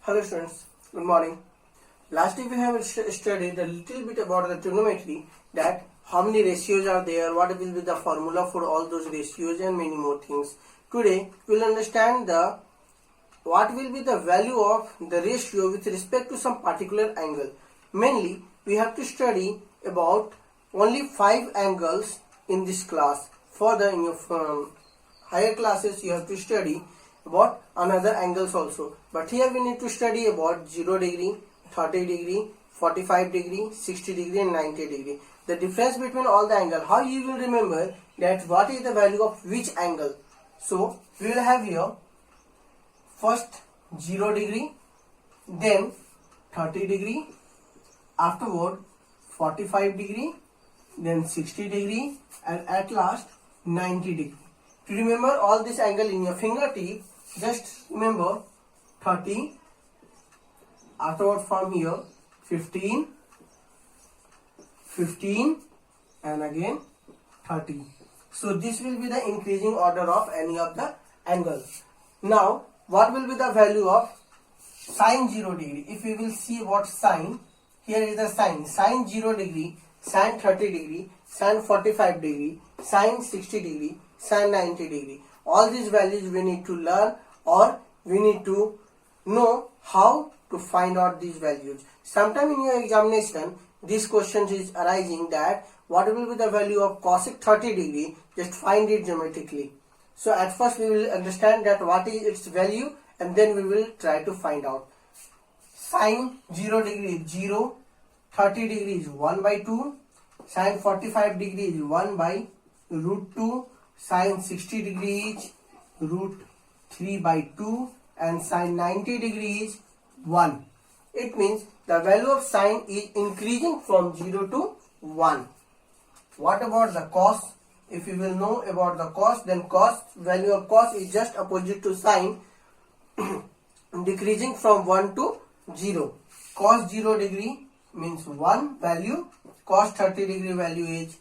Hello students, good morning. Last week we have studied a little bit about the trigonometry, that how many ratios are there, what will be the formula for all those ratios and many more things. Today we will understand what will be the value of the ratio with respect to some particular angle. Mainly we have to study about only 5 angles in this class. Further in your higher classes you have to study about another angles also, but here we need to study about 0 degree, 30 degree, 45 degree, 60 degree and 90 degree. The difference between all the angle, how you will remember that what is the value of which angle. So we will have here first 0 degree, then 30 degree, afterward 45 degree, then 60 degree and at last 90 degree. To remember all this angle in your fingertip, just remember 30, afterward from here 15, 15 and again 30. So this will be the increasing order of any of the angles. Now what will be the value of sine 0 degree? If we will see what sine, here is the sine 0 degree, sine 30 degree, sine 45 degree, sine 60 degree, sine 90 degree. All these values we need to learn, or we need to know how to find out these values. Sometime in your examination this question is arising that what will be the value of cosec 30 degree, just find it geometrically. So at first we will understand that what is its value and then we will try to find out. Sine 0 degree is 0, 30 degree is 1 by 2, sine 45 degree is 1 by root 2, sine 60 degree is root 3 by 2 and sine 90 degree is 1. It means the value of sine is increasing from 0 to 1. What about the cos? If you will know about the cos, then cos, value of cos is just opposite to sine, decreasing from 1 to 0. Cos 0 degree means 1 value, cos 30 degree value is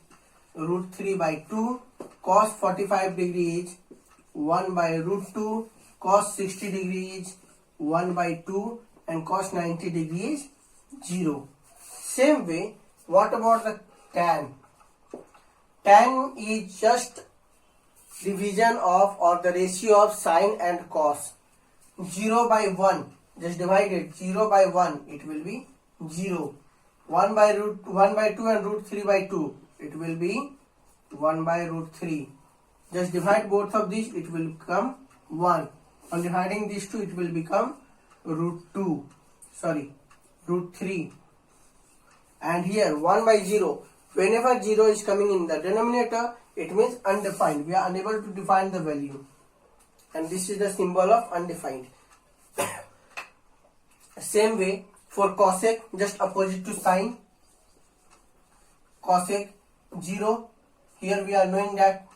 root 3 by 2, cos 45 degree is 1 by root 2, cos 60 degree is 1 by 2 and cos 90 degree is 0. Same way, what about the tan? Tan is just division of or the ratio of sine and cos. 0 by 1, just divide it, 0 by 1 it will be 0. 1 by 2 and root 3 by 2 it will be 1 by root 3. Just divide both of these, it will become 1. On dividing these two, it will become root 3. And here 1 by 0. Whenever 0 is coming in the denominator, it means undefined. We are unable to define the value. And this is the symbol of undefined. Same way for cosec, just opposite to sine. Cosec 0. Here we are knowing that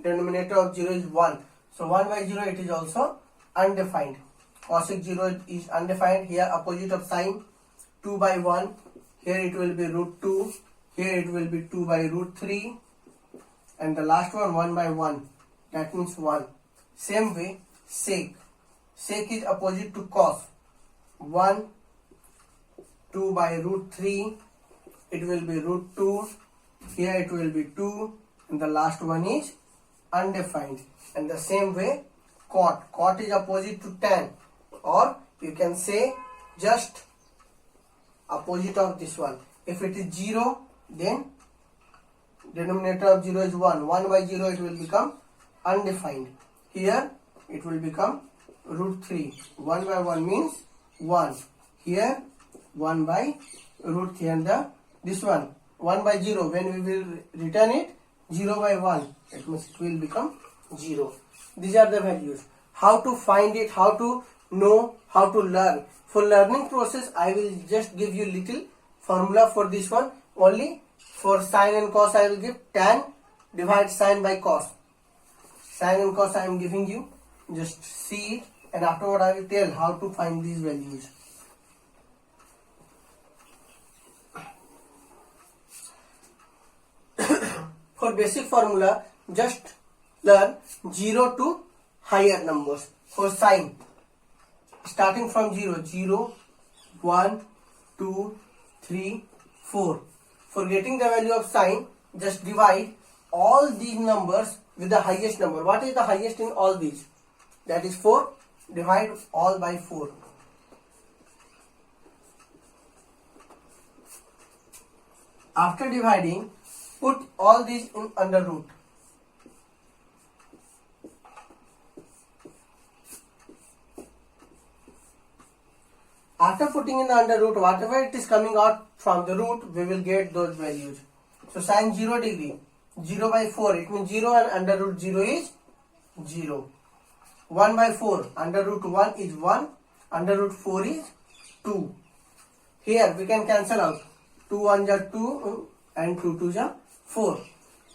denominator of 0 is 1. So 1 by 0 it is also undefined. Cosec 0 is undefined. Here opposite of sine 2 by 1. Here it will be root 2. Here it will be 2 by root 3. And the last one 1 by 1. That means 1. Same way sec. Sec is opposite to cos. 1, 2 by root 3. It will be root 2. Here it will be 2 and the last one is undefined. And the same way cot. Cot is opposite to tan, or you can say just opposite of this one. If it is 0, then denominator of 0 is 1. 1 by 0 it will become undefined. Here it will become root 3. 1 by 1 means 1. Here 1 by root 3 and this one 1 by 0, when we will return it 0 by 1, it means it will become 0. These are the values. How to find it, how to know, how to learn. For learning process, I will just give you little formula for this one. Only for sine and cos I will give tan divide sine by cos. Sine and cos I am giving you. Just see it and afterward I will tell how to find these values. For basic formula, just learn 0 to higher numbers. For sine, starting from 0, 0, 1, 2, 3, 4. For getting the value of sine, just divide all these numbers with the highest number. What is the highest in all these? That is 4. Divide all by 4. After dividing, put all these in under root. After putting in the under root, whatever it is coming out from the root, we will get those values. So sine 0 degree, 0 by 4, it means 0 and under root 0 is 0. 1 by 4, under root 1 is 1, under root 4 is 2. Here we can cancel out. 2 1 are 2 and 2 2 are 4.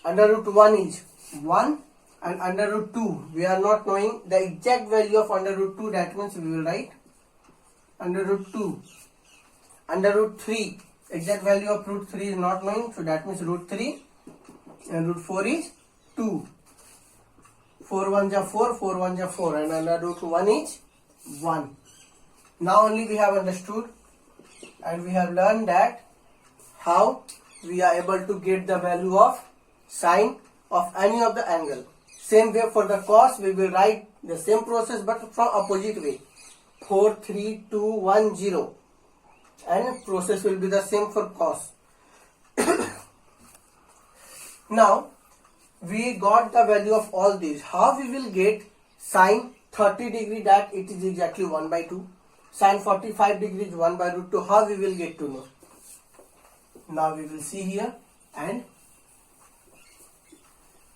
Under root 1 is 1 and under root 2. We are not knowing the exact value of under root 2. That means we will write under root 2. Under root 3. Exact value of root 3 is not knowing. So that means root 3 and root 4 is 2. 4 1 are 4. 4 1 are 4 and under root 1 is 1. Now only we have understood and we have learned that how we are able to get the value of sine of any of the angle. Same way for the cos, we will write the same process but from opposite way. 4 3 2 1 0 and process will be the same for cos. Now we got the value of all these. How we will get sine 30 degree, that it is exactly 1 by 2. Sine 45 degrees 1 by root 2. How we will get to know? Now we will see here, and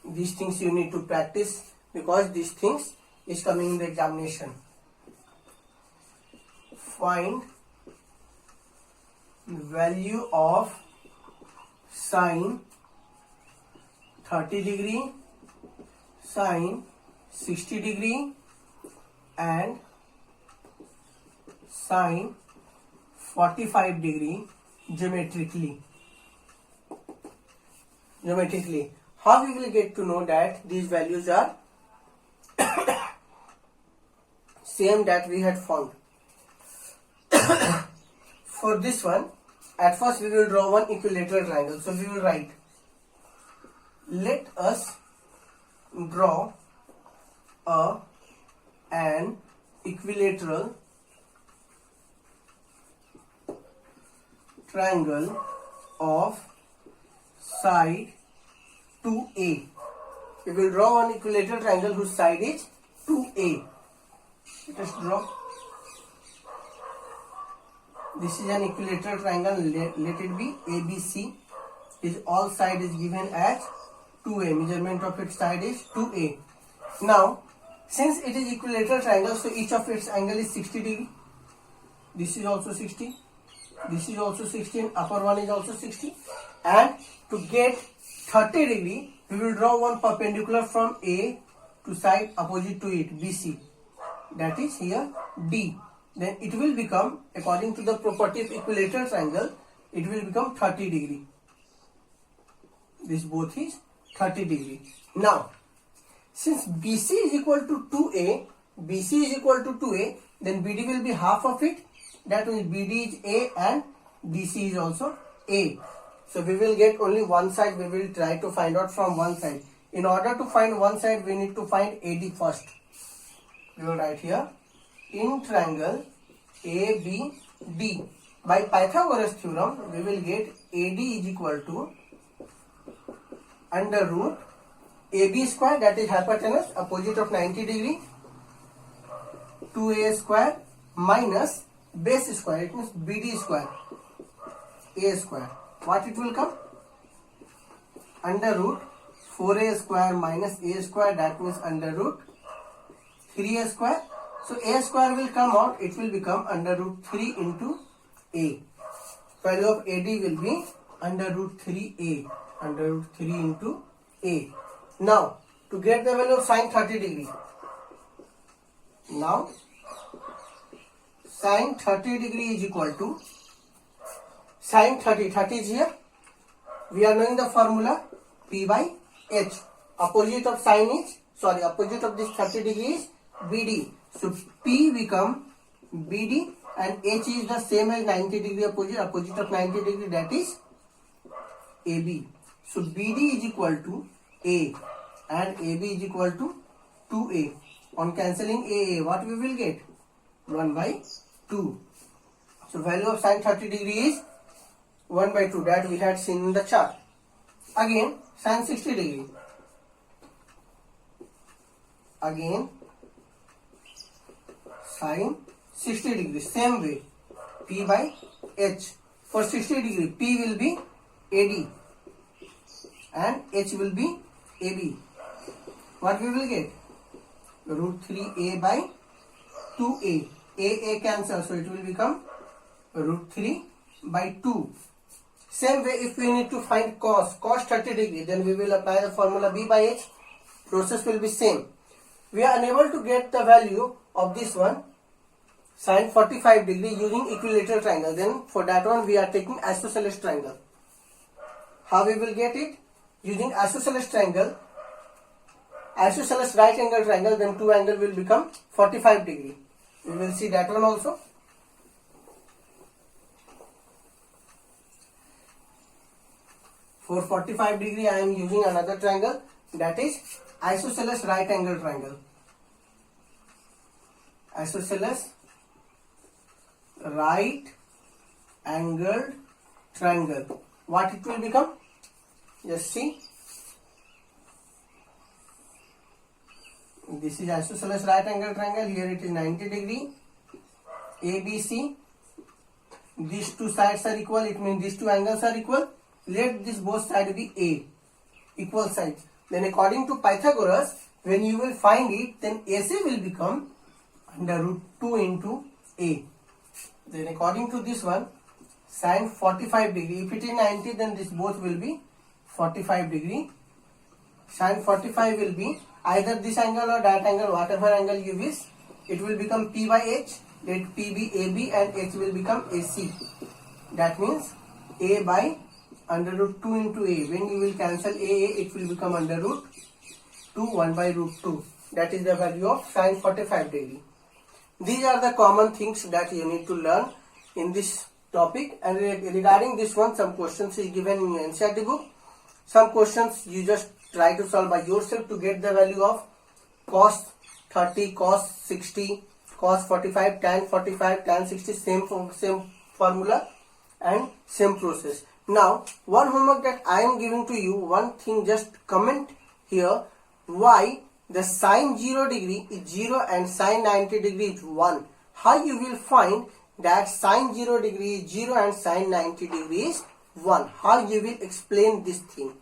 these things you need to practice because these things is coming in the examination. Find value of sine 30 degree, sine 60 degree and sine 45 degree geometrically. How we will get to know that these values are same that we had found? For this one, at first we will draw one equilateral triangle. So we will write, let us draw an equilateral triangle of side 2a. We will draw one equilateral triangle whose side is 2a. Let us draw. This is an equilateral triangle. Let it be ABC. Is all side is given as 2a. Measurement of its side is 2a. Now, since it is equilateral triangle, so each of its angle is 60 degree. This is also 60. This is also 60 and upper one is also 60. And to get 30 degree, we will draw one perpendicular from A to side opposite to it, BC. That is here D. Then it will become, according to the property of equilateral triangle, it will become 30 degree. This both is 30 degree. Now, since BC is equal to 2A, then BD will be half of it. That means BD is A and DC is also A. So we will get only one side. We will try to find out from one side. In order to find one side, we need to find AD first. We will write here, in triangle ABD. By Pythagoras theorem, we will get AD is equal to under root AB square, that is hypotenuse, opposite of 90 degree, 2A square minus base square, it means BD square, A square. What it will come? Under root 4A square minus A square, that means under root 3A square. So A square will come out, it will become under root 3 into A. Value of AD will be under root 3A, under root 3 into A. Now, to get the value of sine 30 degree, now sine 30 degree is equal to sine 30 is here. We are knowing the formula P by H. Opposite of sine is, opposite of this 30 degree is BD. So P become BD, and H is the same as 90 degree opposite of 90 degree, that is AB. So BD is equal to A and AB is equal to 2A. On cancelling AA, what we will get? 1 by 2. So value of sin 30 degree is 1 by 2, that we had seen in the chart. Again sin 60 degree. Again sin 60 degree, same way, P by H. For 60 degree, P will be AD and H will be AB. What we will get? Root 3A by 2A. A cancel, so it will become root 3 by 2. Same way, if we need to find cos 30 degree, then we will apply the formula B by H. Process will be same. We are unable to get the value of this one, sin 45 degree, using equilateral triangle. Then for that one we are taking isosceles triangle. How we will get it? Using isosceles triangle, isosceles right angle triangle, then two angle will become 45 degree. We will see that one also. For 45 degree I am using another triangle, that is isosceles right angle triangle. Isosceles right angled triangle. What it will become? Just see. This is isosceles right angle triangle. Here it is 90 degree. ABC. These two sides are equal. It means these two angles are equal. Let this both side be A, equal sides. Then according to Pythagoras, when you will find it, then AC will become under root 2 into A. Then according to this one, sin 45 degree. If it is 90, then this both will be 45 degree. Sin 45 will be either this angle or that angle, whatever angle you wish. It will become P by H. Let P be AB and H will become AC. That means A by under root 2 into A. When you will cancel AA, it will become under root 2, 1 by root 2. That is the value of sin 45 degree. These are the common things that you need to learn in this topic. And regarding this one, some questions is given in your NCERT book. Some questions you just try to solve by yourself to get the value of cos 30, cos 60, cos 45, tan 45, tan 60, same formula and same process. Now, one homework that I am giving to you, one thing, just comment here why the sin 0 degree is 0 and sin 90 degree is 1. How you will find that sin 0 degree is 0 and sin 90 degree is 1. How you will explain this thing?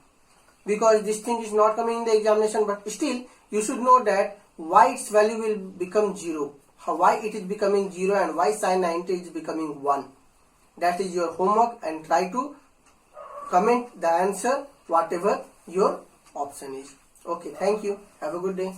Because this thing is not coming in the examination, but still you should know that why its value will become 0. Why it is becoming 0 and why sin 90 is becoming 1. That is your homework, and try to comment the answer whatever your option is. Okay, thank you. Have a good day.